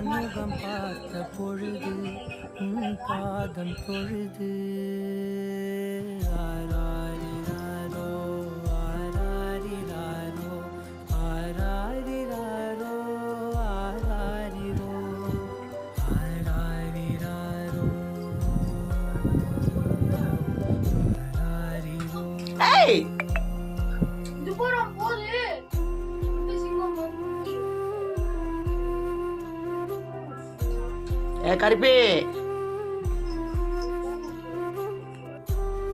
முகம் பார்த்த பொழுது உன் பாதம் பொழுது ஆராரிராரோ ஆராரிராரோ ஆராரிராரோ ஆராரிரோ ஆராரிராரோ ஆராரிரோ. ஏய் இது போறோம் போது கருப்பி